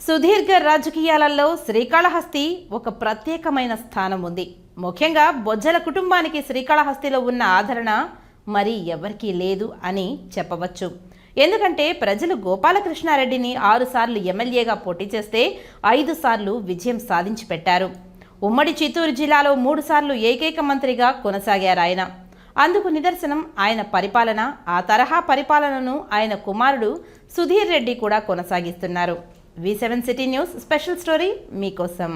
సుదీర్ఘ రాజకీయాలలో శ్రీకాళహస్తి ఒక ప్రత్యేకమైన స్థానం ఉంది. ముఖ్యంగా బొజ్జల కుటుంబానికి శ్రీకాళహస్తిలో ఉన్న ఆదరణ మరి ఎవరికీ లేదు అని చెప్పవచ్చు. ఎందుకంటే ప్రజలు గోపాలకృష్ణారెడ్డిని 6 సార్లు ఎమ్మెల్యేగా పోటీ చేస్తే 5 సార్లు విజయం సాధించి పెట్టారు. ఉమ్మడి చిత్తూరు జిల్లాలో 3 సార్లు ఏకైక మంత్రిగా కొనసాగారు ఆయన. అందుకు నిదర్శనం ఆయన పరిపాలన. ఆ తరహా పరిపాలనను ఆయన కుమారుడు సుధీర్ రెడ్డి కూడా కొనసాగిస్తున్నారు. V7 city news special story మీకోసం.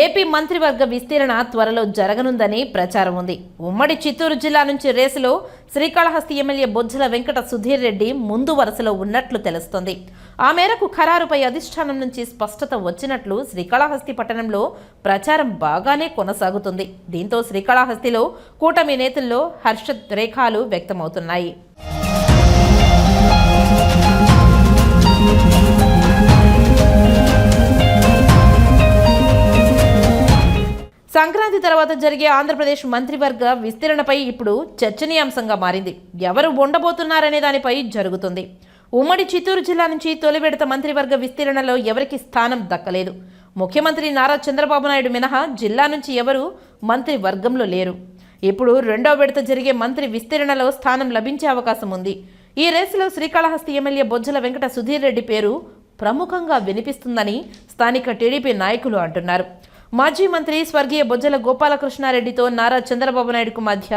ఏపీ మంత్రివర్గ విస్తరణ త్వరలో జరగనుందని ప్రచారం ఉంది. ఉమ్మడి చిత్తూరు జిల్లా నుంచి రేసులో శ్రీకాళహస్తి ఎమ్మెల్యే బొజ్జల వెంకట సుధీర్ రెడ్డి ముందు వరుసలో ఉన్నట్లు తెలుస్తోంది. ఆ మేరకు ఖరారుపై అధిష్టానం నుంచి స్పష్టత వచ్చినట్లు శ్రీకాళహస్తి పట్టణంలో ప్రచారం బాగానే కొనసాగుతుంది. దీంతో శ్రీకాళహస్తిలో కూటమి నేతల్లో హర్షోద్రేకాలు వ్యక్తమవుతున్నాయి. సంక్రాంతి తర్వాత జరిగే ఆంధ్రప్రదేశ్ మంత్రివర్గ విస్తరణపై ఇప్పుడు చర్చనీయాంశంగా మారింది. ఎవరు ఉండబోతున్నారనే దానిపై జరుగుతుంది. ఉమ్మడి చిత్తూరు జిల్లా నుంచి తొలి విడత మంత్రివర్గ విస్తరణలో ఎవరికి స్థానం దక్కలేదు. ముఖ్యమంత్రి నారా చంద్రబాబు నాయుడు మినహా జిల్లా నుంచి ఎవరు మంత్రివర్గంలో లేరు. ఇప్పుడు రెండో విడత జరిగే మంత్రి విస్తరణలో స్థానం లభించే అవకాశం ఉంది. ఈ రేసులో శ్రీకాళహస్తి ఎమ్మెల్యే బొజ్జల వెంకట సుధీర్ రెడ్డి పేరు ప్రముఖంగా వినిపిస్తుందని స్థానిక టీడీపీ నాయకులు అంటున్నారు. మాజీ మంత్రి స్వర్గీయ బొజ్జల గోపాలకృష్ణారెడ్డితో నారా చంద్రబాబు నాయుడుకు మధ్య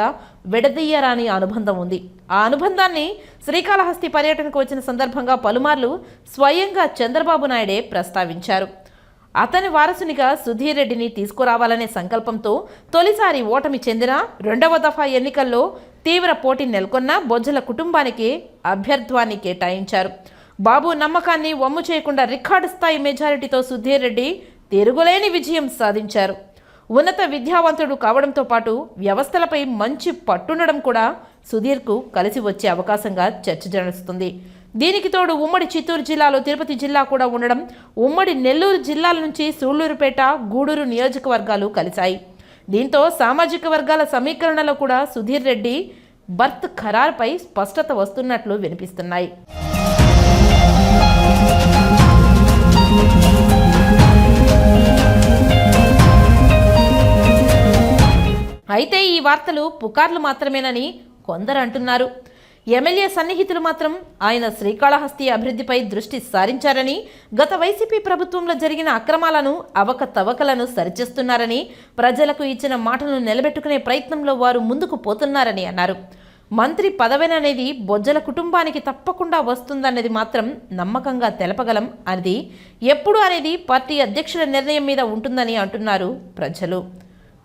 విడదీయరాని అనుబంధం ఉంది. ఆ అనుబంధాన్ని శ్రీకాళహస్తి పర్యటనకు వచ్చిన సందర్భంగా పలుమార్లు స్వయంగా చంద్రబాబు నాయుడే ప్రస్తావించారు. అతని వారసునిగా సుధీర్ రెడ్డిని తీసుకురావాలనే సంకల్పంతో తొలిసారి ఓటమి చెందిన రెండవ దఫా ఎన్నికల్లో తీవ్ర పోటీ నెలకొన్న బొజ్జల కుటుంబానికి అభ్యర్థాన్ని కేటాయించారు. బాబు నమ్మకాన్ని వమ్ము చేయకుండా రికార్డు స్థాయి మెజారిటీతో సుధీర్ రెడ్డి తిరుగులేని విజయం సాధించారు. ఉన్నత విద్యావంతుడు కావడంతో పాటు వ్యవస్థలపై మంచి పట్టుండడం కూడా సుధీర్కు కలిసి వచ్చే అవకాశంగా చర్చ జరుగుతుంది. దీనికి తోడు ఉమ్మడి చిత్తూరు జిల్లాలో తిరుపతి జిల్లా కూడా ఉండడం, ఉమ్మడి నెల్లూరు జిల్లాల నుంచి సూళ్లూరుపేట, గూడూరు నియోజకవర్గాలు కలిశాయి. దీంతో సామాజిక వర్గాల సమీకరణలో కూడా సుధీర్ రెడ్డి బర్త్ ఖరారుపై స్పష్టత వస్తున్నట్లు వినిపిస్తున్నాయి. అయితే ఈ వార్తలు పుకార్లు మాత్రమేనని కొందరు అంటున్నారు. ఎమ్మెల్యే సన్నిహితులు మాత్రం ఆయన శ్రీకాళహస్తి అభివృద్ధిపై దృష్టి సారించారని, గత వైసీపీ ప్రభుత్వంలో జరిగిన అక్రమాలను, అవకతవకలను సరిచేస్తున్నారని, ప్రజలకు ఇచ్చిన మాటను నిలబెట్టుకునే ప్రయత్నంలో వారు ముందుకు పోతున్నారని అన్నారు. మంత్రి పదవిననేది బొజ్జల కుటుంబానికి తప్పకుండా వస్తుందనేది మాత్రం నమ్మకంగా తెలపగలం. అది ఎప్పుడు అనేది పార్టీ అధ్యక్షుల నిర్ణయం మీద ఉంటుందని అంటున్నారు ప్రజలు.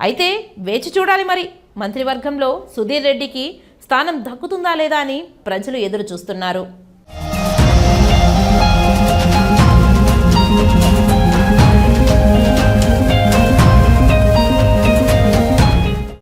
అయితే వేచి చూడాలి. మరి మంత్రివర్గంలో సుధీర్ రెడ్డికి స్థానం దక్కుతుందా లేదా అని ప్రజలు ఎదురు చూస్తున్నారు.